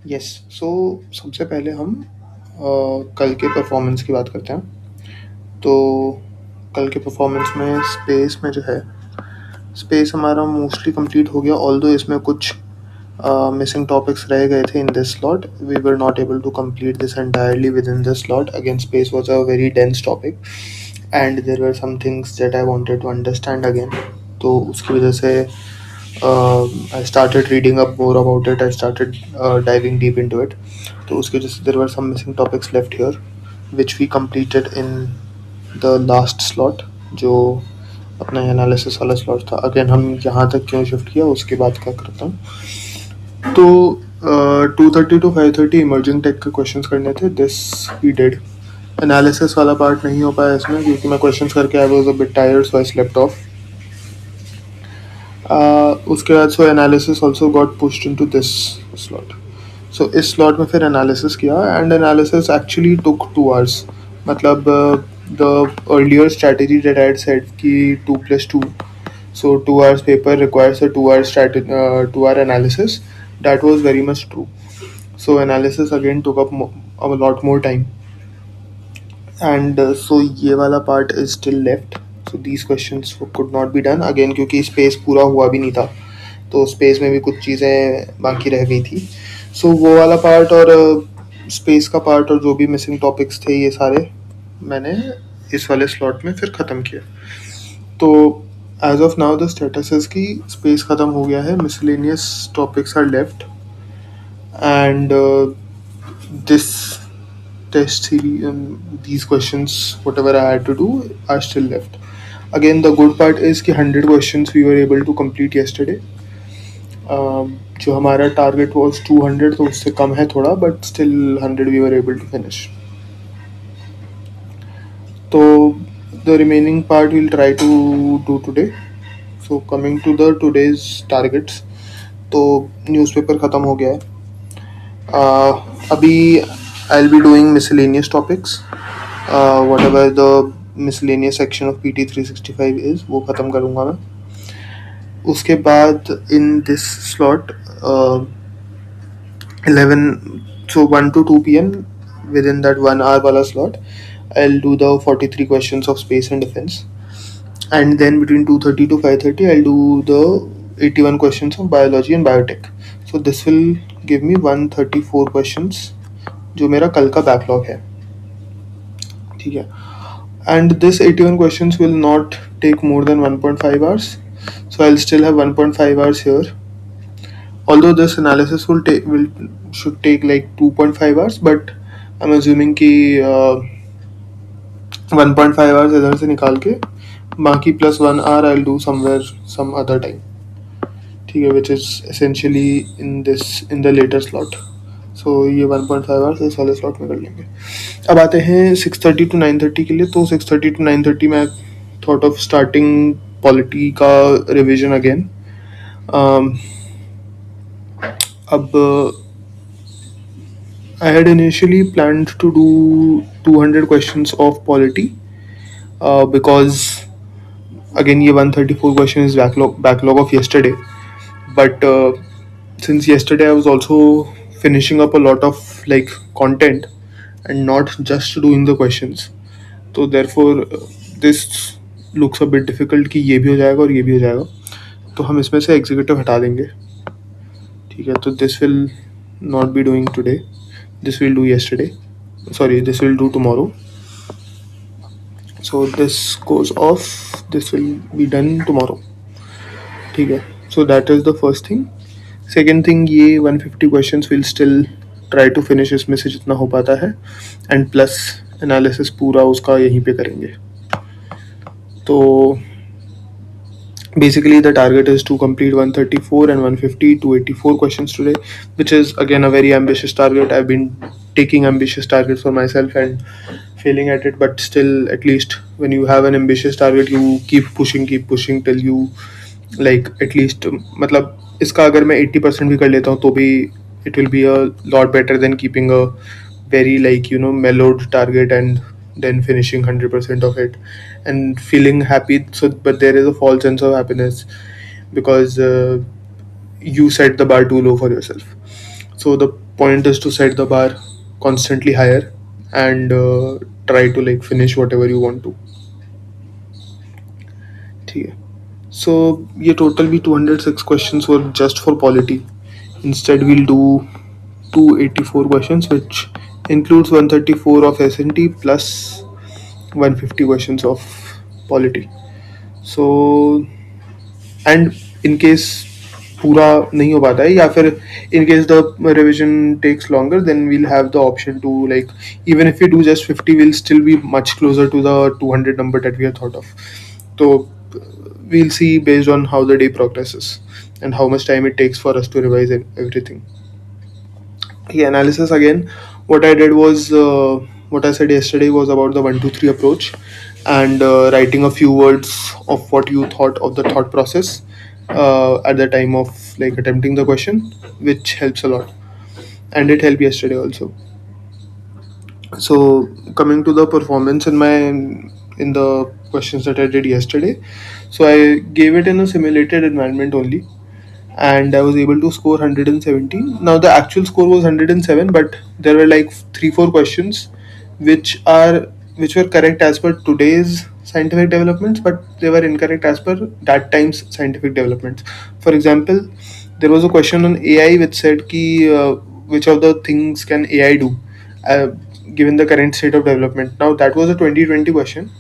Yes. सो सबसे पहले हम कल के परफॉर्मेंस की बात करते हैं। तो कल के परफॉर्मेंस में स्पेस में जो है, स्पेस हमारा मोस्टली कंप्लीट हो गया, ऑल्दो इसमें कुछ मिसिंग टॉपिक्स रह गए थे in this slot. We were not able to complete this entirely within this slot. Again space was a very dense topic and there were some things that I wanted to understand again. तो उसकी वजह से I started reading up more about it. I started diving deep into it. तो उसकी वजह से there were some missing topics left here, which we completed in the last slot, जो अपना एनालिसिस वाला स्लॉट था. अगेन हम यहाँ तक क्यों शिफ्ट किया उसकी बात क्या करता हूँ. तो 2:30 to 5:30 इमर्जिंग टेक के क्वेश्चंस करने थे. This we did. एनालिसिस वाला पार्ट नहीं हो पाया इसमें क्योंकि मैं क्वेश्चंस करके I was a bit tired, so I slept off. उसके बाद so analysis also got pushed into this slot. So इस स्लॉट में फिर एनालिसिस किया and analysis actually took 2 hours. मतलब the earlier strategy that I had said कि 2+2, so 2 hours paper requires a 2 hour analysis. That was very much true. So analysis again took up a lot more time, and so ये वाला part is still left. So these questions could not be done again क्योंकि space पूरा हुआ भी नहीं था, तो space में भी कुछ चीज़ें बाकी रह गई थी. So वो वाला part और space का part और जो भी missing topics थे ये सारे मैंने इस वाले slot में फिर ख़त्म किया. तो as of now the status is कि स्पेस ख़त्म हो गया है, miscellaneous topics are left and this test these questions whatever I had to do are still left. Again the good part is कि 100 questions we were able to complete yesterday. जो हमारा target was 200 तो उससे कम है थोड़ा, but still 100 we were able to finish. तो the remaining part we'll try to do today. So coming to the today's targets, तो newspaper ख़त्म हो गया है. अभी I'll be doing miscellaneous topics. Whatever the miscellaneous section of PT 365 is वो ख़त्म करूँगा मैं. उसके बाद in this slot 11 so 1 to 2 p.m. within that 1 hour वाला slot I'll do the 43 questions of space and defense, and then between 2:30 to 5:30 I'll do the 81 questions of biology and biotech. So this will give me 134 questions जो मेरा कल का backlog है. ठीक है. And this 81 questions will not take more than 1.5 hours. So I'll still have 1.5 hours here. Although this analysis should take like 2.5 hours, but I'm assuming कि 1.5 hours इधर से निकाल के बाकी plus 1 hour I'll do somewhere some other time. ठीक है, which is essentially in the later slot. So ये 1.5 hours इस वाले slot में कर लेंगे. अब आते हैं 6:30 to 9:30 के लिए. तो 6:30 to 9:30 मैं thought of starting polity का revision again. अब I had initially planned to do 200 questions of polity because again ये 134 question is backlog of yesterday, but since yesterday I was also finishing up a lot of like content and not just doing the questions, तो therefore this looks a bit difficult कि ये भी हो जाएगा और ये भी हो जाएगा, तो हम इसमें से एग्जीक्यूटिव हटा देंगे. ठीक है. तो this will not be doing today, this will do yesterday, sorry this will do tomorrow. So this goes off, this will be done tomorrow. ठीक है. So that is the first thing. Second thing, ये 150 questions will still try to finish इसमें से जितना हो पाता है, and plus analysis पूरा उसका यहीं पे करेंगे. तो basically the target is to complete 134 and 150 to 84 questions today, which is again a very ambitious target. I've been taking ambitious targets for myself and failing at it, but still at least when you have an ambitious target you keep pushing till you like at least मतलब इसका अगर मैं 80% भी कर लेता हूँ तो भी it will be a lot better than keeping a very like mellowed target and then finishing 100% of it and feeling happy. So but there is a false sense of happiness because you set the bar too low for yourself. So the point is to set the bar constantly higher and try to like finish whatever you want to. ठीक है. So ये total भी 206 questions were just for polity. Instead we'll do 284 questions, which includes 134 of S&T plus 150 questions of polity. So and in case पूरा नहीं हो पाता है या फिर in case the revision takes longer, then we'll have the option to like, even if we do just 50, we'll still be much closer to the 200 number that we had thought of. So we'll see based on how the day progresses and how much time it takes for us to revise everything. The analysis again, what I did was what I said yesterday was about the 1 2 3 approach, and writing a few words of what you thought of the thought process at the time of like attempting the question, which helps a lot, and it helped yesterday also. So coming to the performance in the questions that I did yesterday, so I gave it in a simulated environment only, and I was able to score 117. Now the actual score was 107, but there were like 3 4 questions which are which were correct as per today's scientific developments, but they were incorrect as per that time's scientific developments. For example, there was a question on AI which said ki which of the things can AI do uh, given the current state of development. Now that was a 2020 question.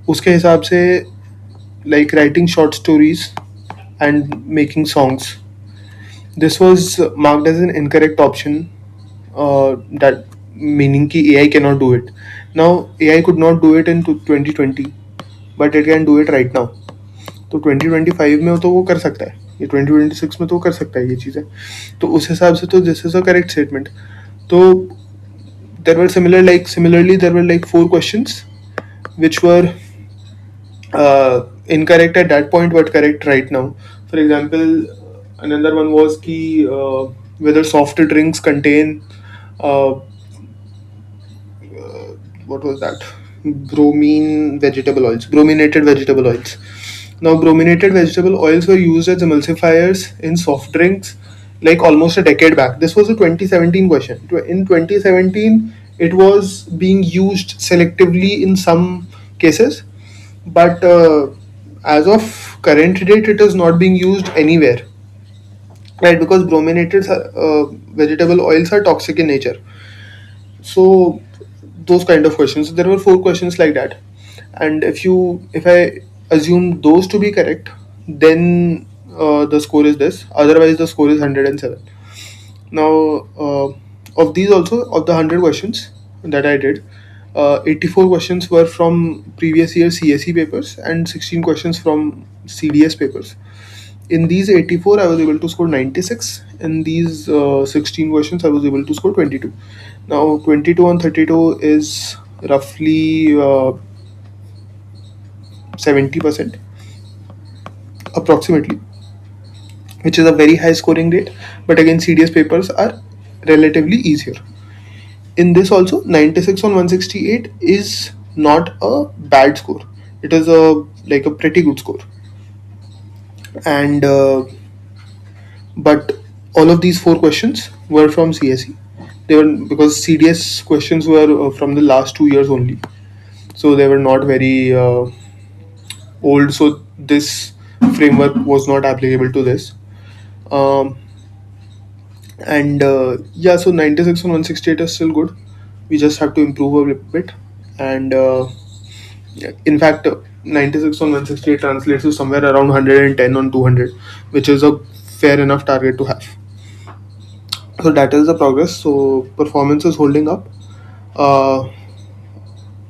उसके हिसाब से like writing short stories and making songs, this was marked as an incorrect option, that meaning कि AI cannot do it. Now AI could not do it in 2020, but it can do it right now. तो 2025 में तो वो कर सकता है, ये 2026 में तो वो कर सकता है ये चीज़ें. तो उस हिसाब से तो this is a correct statement. तो similarly there were like 4 questions which were incorrect at that point but correct right now. For example, another one was ki whether soft drinks contain uh, what was that? Brominated vegetable oils. Now, brominated vegetable oils were used as emulsifiers in soft drinks like almost a decade back. This was a 2017 question. In 2017, it was being used selectively in some cases, but as of current date, it is not being used anywhere, right? Because brominated vegetable oils are toxic in nature. So those kind of questions. There were 4 questions like that, and if I assume those to be correct, then the score is this. Otherwise, the score is 107. Now, of these also, of the 100 questions that I did, 84 questions were from previous year CSE papers and 16 questions from CDS papers. In these 84, I was able to score 96. In these 16 questions, I was able to score 22. Now, 22 on 32 is roughly 70% approximately, which is a very high scoring rate. But again, CDS papers are relatively easier. In this also, 96 on 168 is not a bad score. It is a pretty good score. And but all of these 4 questions were from CSE. They were because CDS questions were from the last 2 years only, so they were not very old. So this framework was not applicable to this. Um, and yeah, so 96 on 168 is still good. We just have to improve a little bit, and in fact, 96 on 168 translates to somewhere around 110 on 200, which is a fair enough target to have. So that is the progress. So performance is holding up. Uh,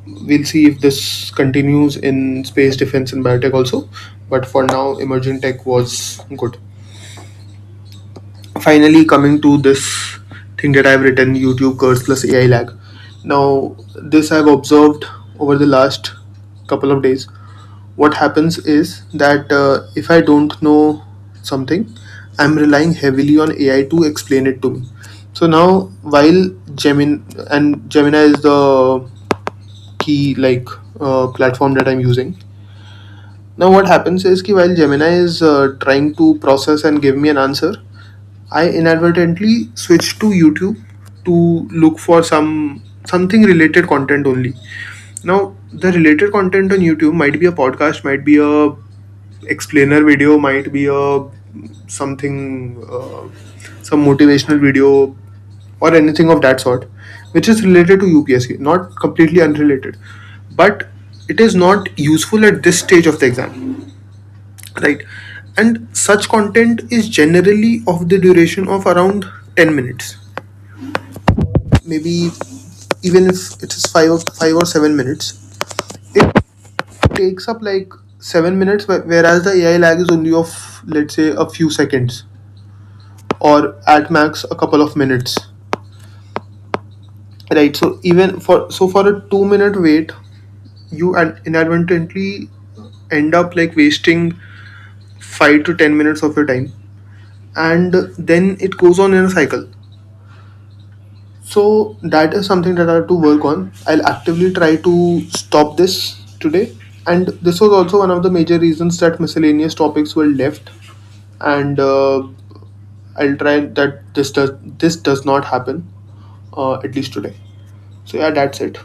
we'll see if this continues in space defense and biotech also. But for now, emerging tech was good. Finally, coming to this thing that I've written, YouTube curse plus AI lag. Now, this I've observed over the last couple of days. What happens is that if I don't know something, I'm relying heavily on AI to explain it to me. So now, while Gemini is the key platform that I'm using. Now, what happens is कि while Gemini is trying to process and give me an answer, I inadvertently switch to YouTube to look for something related content only. Now, the related content on YouTube might be a podcast, might be a explainer video, might be a something some motivational video or anything of that sort, which is related to UPSC, not completely unrelated, but it is not useful at this stage of the exam, right? And such content is generally of the duration of around 10 minutes, maybe even if it is 5 or 7 minutes, it takes up like 7 minutes, whereas the AI lag is only of, let's say, a few seconds or at max a couple of minutes, right? So even for a 2 minute wait, you inadvertently end up like wasting 5 to 10 minutes of your time, and then it goes on in a cycle. So that is something that I have to work on. I'll actively try to stop this today. And this was also one of the major reasons that miscellaneous topics were left. And I'll try that this does not happen, at least today. So yeah, that's it.